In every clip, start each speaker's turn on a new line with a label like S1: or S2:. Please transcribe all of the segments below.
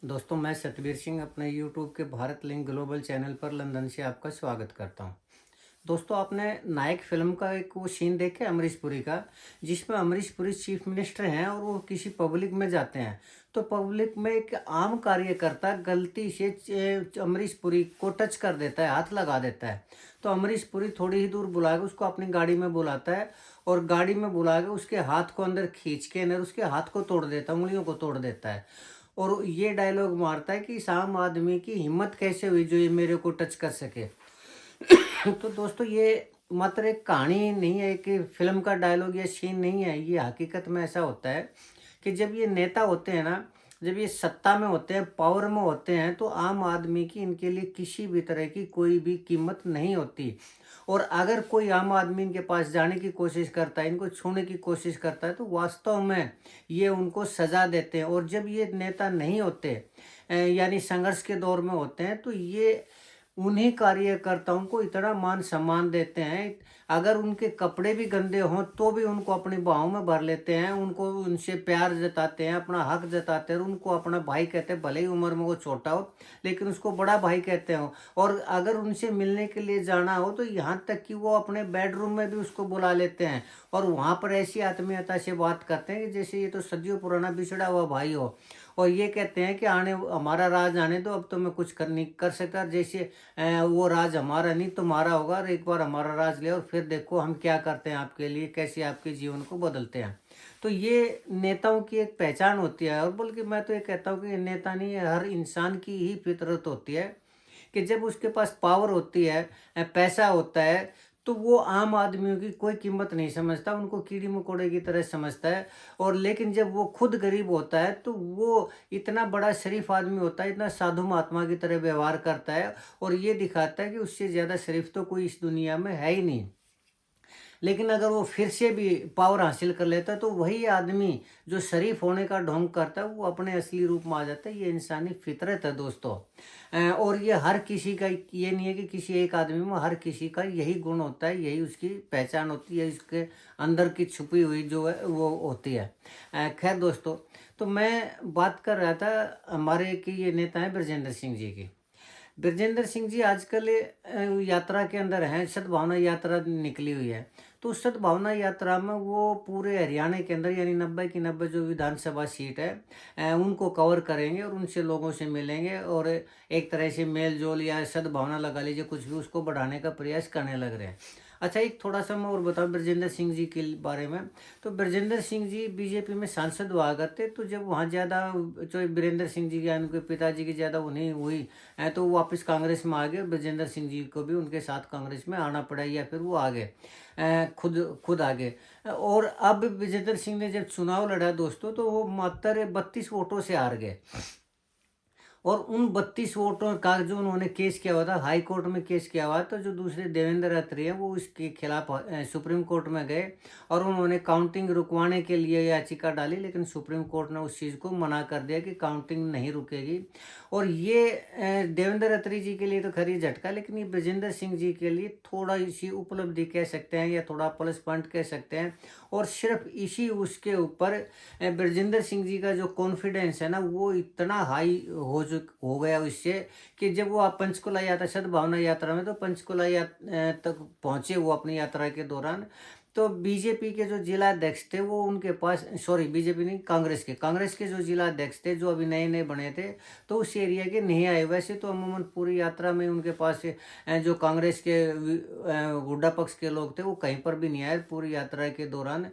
S1: दोस्तों, मैं सतबीर सिंह अपने यूट्यूब के भारत लिंक ग्लोबल चैनल पर लंदन से आपका स्वागत करता हूं। दोस्तों, आपने नायक फिल्म का एक वो सीन देखे अमरीश पुरी का, जिसमें अमरीश पुरी चीफ मिनिस्टर हैं और वो किसी पब्लिक में जाते हैं। तो पब्लिक में एक आम कार्यकर्ता गलती से अमरीश पुरी को टच कर देता है, हाथ लगा देता है। तो अमरीश पुरी थोड़ी ही दूर बुला के उसको अपनी गाड़ी में बुलाता है और गाड़ी में बुला के उसके हाथ को अंदर खींच के अंदर उसके हाथ को तोड़ देता है, उंगलियों को तोड़ देता है। और ये डायलॉग मारता है कि इस आम आदमी की हिम्मत कैसे हुई जो ये मेरे को टच कर सके। तो दोस्तों, ये मात्र एक कहानी नहीं है, एक फिल्म का डायलॉग या सीन नहीं है। ये हकीकत में ऐसा होता है कि जब ये नेता होते हैं ना, जब ये सत्ता में होते हैं, पावर में होते हैं, तो आम आदमी की इनके लिए किसी भी तरह की कोई भी कीमत नहीं होती। और अगर कोई आम आदमी इनके पास जाने की कोशिश करता है, इनको छूने की कोशिश करता है, तो वास्तव में ये उनको सजा देते हैं। और जब ये नेता नहीं होते, यानी संघर्ष के दौर में होते हैं, तो ये उन्हीं कार्यकर्ताओं को इतना मान सम्मान देते हैं। अगर उनके कपड़े भी गंदे हों तो भी उनको अपनी बाहों में भर लेते हैं, उनको उनसे प्यार जताते हैं, अपना हक जताते हैं, और उनको अपना भाई कहते हैं। भले ही उम्र में वो छोटा हो, लेकिन उसको बड़ा भाई कहते हो। और अगर उनसे मिलने के लिए जाना हो तो यहाँ तक कि वो अपने बेडरूम में भी उसको बुला लेते हैं, और वहाँ पर ऐसी आत्मीयता से बात करते हैं कि जैसे ये तो सदियों पुराना बिछड़ा हुआ भाई हो। और ये कहते हैं कि आने हमारा राज आने दो, अब तो मैं कुछ कर नहीं कर सकता। जैसे वो राज हमारा नहीं तुम्हारा होगा, और एक बार हमारा राज ले और फिर देखो हम क्या करते हैं आपके लिए, कैसे आपके जीवन को बदलते हैं। तो ये नेताओं की एक पहचान होती है। और बल्कि मैं तो ये कहता हूँ कि ये नेता नहीं है, हर इंसान की ही फितरत होती है कि जब उसके पास पावर होती है, पैसा होता है, तो वो आम आदमियों की कोई कीमत नहीं समझता, उनको कीड़ी मकोड़े की तरह समझता है। और लेकिन जब वो खुद गरीब होता है तो वो इतना बड़ा शरीफ आदमी होता है, इतना साधु महात्मा की तरह व्यवहार करता है, और ये दिखाता है कि उससे ज़्यादा शरीफ तो कोई इस दुनिया में है ही नहीं। लेकिन अगर वो फिर से भी पावर हासिल कर लेता है तो वही आदमी जो शरीफ होने का ढोंग करता है वो अपने असली रूप में आ जाता है। ये इंसानी फितरत है दोस्तों। और ये हर किसी का ये नहीं है कि किसी एक आदमी में, हर किसी का यही गुण होता है, यही उसकी पहचान होती है, इसके अंदर की छुपी हुई जो है वो होती है। खैर दोस्तों, तो मैं बात कर रहा था हमारे कि ये नेता हैं ब्रजेंद्र सिंह जी की। ब्रजेंद्र सिंह जी आजकल यात्रा के अंदर हैं, सद्भावना यात्रा निकली हुई है। तो उस सद्भावना यात्रा में वो पूरे हरियाणा के अंदर यानी 90 की 90 जो विधानसभा सीट है, उनको कवर करेंगे और उनसे लोगों से मिलेंगे, और एक तरह से मेल जोल या सद्भावना लगा लीजिए, कुछ भी उसको बढ़ाने का प्रयास करने लग रहे हैं। अच्छा, एक थोड़ा सा मैं और बताऊं ब्रजेंद्र सिंह जी के बारे में। तो ब्रजेंद्र सिंह जी बीजेपी में सांसद हुआ करते, तो जब वहाँ ज़्यादा जो बीरेंद्र सिंह जी या उनके पिताजी की ज़्यादा वो नहीं हुई, तो वो वापस कांग्रेस में आ गए। ब्रजेंद्र सिंह जी को भी उनके साथ कांग्रेस में आना पड़ा, या फिर वो आ गए, खुद खुद आ गए। और अब ब्रजेंद्र सिंह ने जब चुनाव लड़ा दोस्तों, तो वो मात्र 32 वोटों से हार गए। और उन 32 वोटों का जो उन्होंने केस किया हुआ था, हाई कोर्ट में केस किया हुआ, तो जो दूसरे देवेंद्र अत्री हैं वो इसके खिलाफ सुप्रीम कोर्ट में गए, और उन्होंने काउंटिंग रुकवाने के लिए याचिका डाली। लेकिन सुप्रीम कोर्ट ने उस चीज़ को मना कर दिया कि काउंटिंग नहीं रुकेगी। और ये देवेंद्र अत्री जी के लिए तो खरी झटका, लेकिन ये ब्रजेंद्र सिंह जी के लिए थोड़ा इसी उपलब्धि कह सकते हैं, या थोड़ा प्लस पॉइंट कह सकते हैं। और सिर्फ इसी उसके ऊपर ब्रजेंद्र सिंह जी का जो कॉन्फिडेंस है ना, वो इतना हाई हो गया उससे, कि जब वो आप पंचकुला यात्रा सद्भावना यात्रा में, तो पंचकुला तक पहुंचे वो अपनी यात्रा के दौरान, तो बीजेपी के जो जिला अध्यक्ष थे वो उनके पास, सॉरी बीजेपी नहीं, कांग्रेस के जो जिला अध्यक्ष थे जो अभी नए नए बने थे, तो उस एरिया के नहीं आए। वैसे तो अमूमन पूरी यात्रा में उनके पास जो कांग्रेस के हुड्डा पक्ष के लोग थे वो कहीं पर भी नहीं आए पूरी यात्रा के दौरान।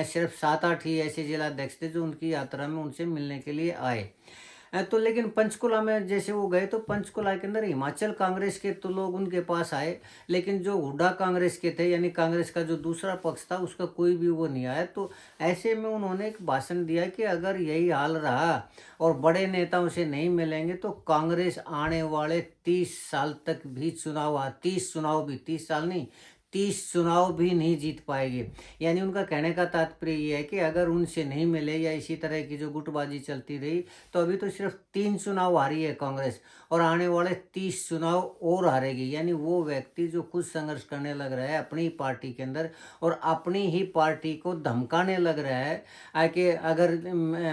S1: सिर्फ 7-8 ही ऐसे जिला अध्यक्ष थे जो उनकी यात्रा में उनसे मिलने के लिए आए। तो लेकिन पंचकुला में जैसे वो गए, तो पंचकुला के अंदर हिमाचल कांग्रेस के तो लोग उनके पास आए, लेकिन जो हुड्डा कांग्रेस के थे यानी कांग्रेस का जो दूसरा पक्ष था उसका कोई भी वो नहीं आया। तो ऐसे में उन्होंने एक भाषण दिया कि अगर यही हाल रहा और बड़े नेताओं से नहीं मिलेंगे तो कांग्रेस आने वाले 30 साल तक भी 30 चुनाव भी, 30 साल नहीं, 30 चुनाव भी नहीं जीत पाएगी। यानी उनका कहने का तात्पर्य ये है कि अगर उनसे नहीं मिले या इसी तरह की जो गुटबाजी चलती रही तो अभी तो सिर्फ 3 चुनाव हारी है कांग्रेस, और आने वाले 30 चुनाव और हारेगी। यानी वो व्यक्ति जो खुद संघर्ष करने लग रहा है अपनी पार्टी के अंदर और अपनी ही पार्टी को धमकाने लग रहा है कि अगर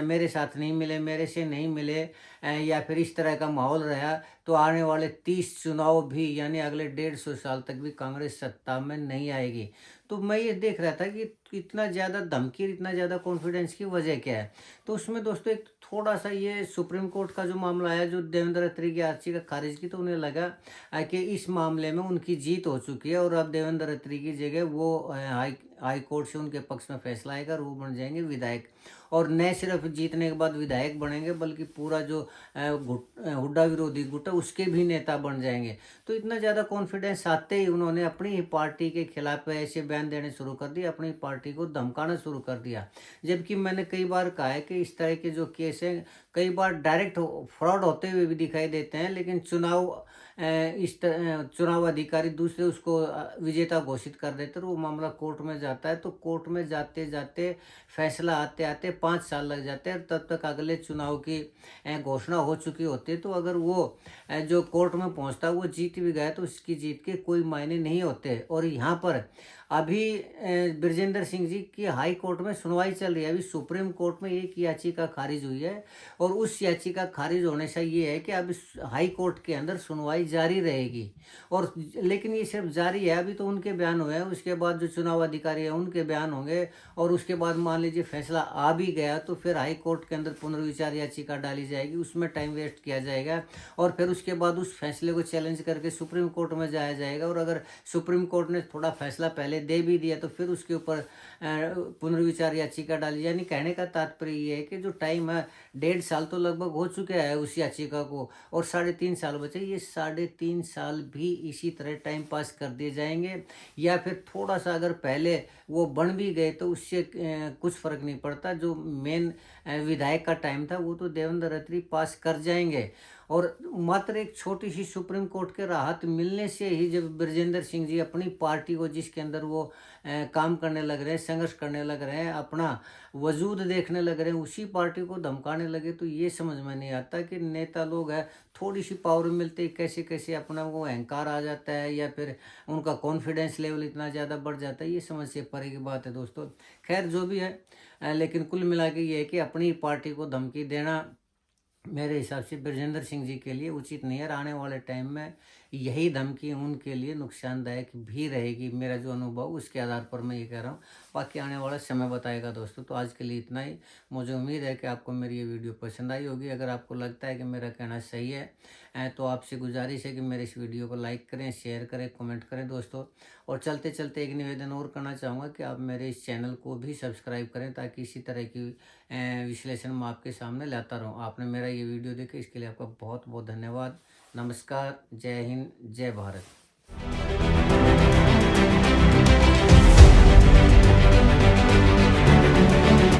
S1: मेरे साथ नहीं मिले, मेरे से नहीं मिले, या फिर इस तरह का माहौल रहा तो आने वाले 30 चुनाव भी यानी अगले 150 साल तक भी कांग्रेस सत्ता में नहीं आएगी। तो मैं ये देख रहा था कि इतना ज़्यादा धमकी, इतना ज़्यादा कॉन्फिडेंस की वजह क्या है। तो उसमें दोस्तों एक थोड़ा सा ये सुप्रीम कोर्ट का जो मामला आया, जो देवेंद्र अत्री की याचिका खारिज की, तो उन्हें लगा कि इस मामले में उनकी जीत हो चुकी है और अब देवेंद्र अत्री की जगह वो हाई कोर्ट से उनके पक्ष में फैसला आएगा और वो बन जाएंगे विधायक। और न सिर्फ जीतने के बाद विधायक बनेंगे बल्कि पूरा जो हुड्डा विरोधी गुट है उसके भी नेता बन जाएंगे। तो इतना ज़्यादा कॉन्फिडेंस आते ही उन्होंने अपनी ही पार्टी के खिलाफ ऐसे बयान देने शुरू कर दिए, अपनी पार्टी को धमकाना शुरू कर दिया। जबकि मैंने कई बार कहा है कि इस तरह के जो केस हैं कई बार डायरेक्ट फ्रॉड होते हुए भी दिखाई देते हैं, लेकिन चुनाव अधिकारी दूसरे उसको विजेता घोषित कर देते और वो मामला कोर्ट में जाता है। तो कोर्ट में जाते जाते फैसला आते आते 5 साल लग जाते हैं, तब तक अगले चुनाव की घोषणा हो चुकी होती है। तो अगर वो जो कोर्ट में पहुंचता है वो जीत भी गया तो उसकी जीत के कोई मायने नहीं होते। और यहाँ पर अभी बृजेंद्र सिंह जी की हाई कोर्ट में सुनवाई चल रही है। अभी सुप्रीम कोर्ट में एक याचिका खारिज हुई है और उस याचिका खारिज होने से ये है कि अब हाई कोर्ट के अंदर सुनवाई जारी रहेगी। और लेकिन ये सिर्फ जारी है, अभी तो उनके बयान हुए हैं, उसके बाद जो चुनाव अधिकारी है उनके बयान होंगे और उसके बाद मान लीजिए फैसला आ भी गया तो फिर हाई कोर्ट के अंदर पुनर्विचार याचिका डाली जाएगी, उसमें टाइम वेस्ट किया जाएगा और फिर उसके बाद उस फैसले को चैलेंज करके सुप्रीम कोर्ट में जाया जाएगा। और अगर सुप्रीम कोर्ट ने थोड़ा फैसला पहले दे भी दिया तो फिर उसके ऊपर पुनर्विचार याचिका डाली। यानी कहने का तात्पर्य ये है कि जो टाइम है 1.5 साल तो लगभग हो चुका है उस याचिका को और 3.5 साल बचे। ये 3.5 साल भी इसी तरह टाइम पास कर दिए जाएंगे या फिर थोड़ा सा अगर पहले वो बन भी गए तो उससे कुछ फर्क नहीं पड़ता। जो मेन विधायक का टाइम था वो तो देवेंद्र अत्री पास कर जाएंगे। और मात्र एक छोटी सी सुप्रीम कोर्ट के राहत मिलने से ही जब बृजेंद्र सिंह जी अपनी पार्टी को जिसके अंदर वो काम करने लग रहे हैं, संघर्ष करने लग रहे हैं, अपना वजूद देखने लग रहे हैं, उसी पार्टी को धमकाने लगे। तो ये समझ में नहीं आता कि नेता लोग हैं थोड़ी सी पावर मिलते ही कैसे कैसे अपना वो अहंकार आ जाता है या फिर उनका कॉन्फिडेंस लेवल इतना ज़्यादा बढ़ जाता है। ये समझ से परे की बात है दोस्तों। खैर जो भी है, लेकिन कुल मिला के ये है कि अपनी पार्टी को धमकी देना मेरे हिसाब से बृजेंद्र सिंह जी के लिए उचित नहीं है। आने वाले टाइम में यही धमकी उनके लिए नुकसानदायक भी रहेगी। मेरा जो अनुभव उसके आधार पर मैं ये कह रहा हूँ, बाकी आने वाला समय बताएगा दोस्तों। तो आज के लिए इतना ही। मुझे उम्मीद है कि आपको मेरी ये वीडियो पसंद आई होगी। अगर आपको लगता है कि मेरा कहना सही है तो आपसे गुजारिश है कि मेरे इस वीडियो को लाइक करें, शेयर करें, कमेंट करें दोस्तों। और चलते चलते एक निवेदन और करना चाहूँगा कि आप मेरे इस चैनल को भी सब्सक्राइब करें ताकि इसी तरह की विश्लेषण मैं आपके सामने लाता रहूँ। आपने मेरा ये वीडियो देखा इसके लिए आपका बहुत बहुत धन्यवाद। नमस्कार, जय हिंद, जय भारत।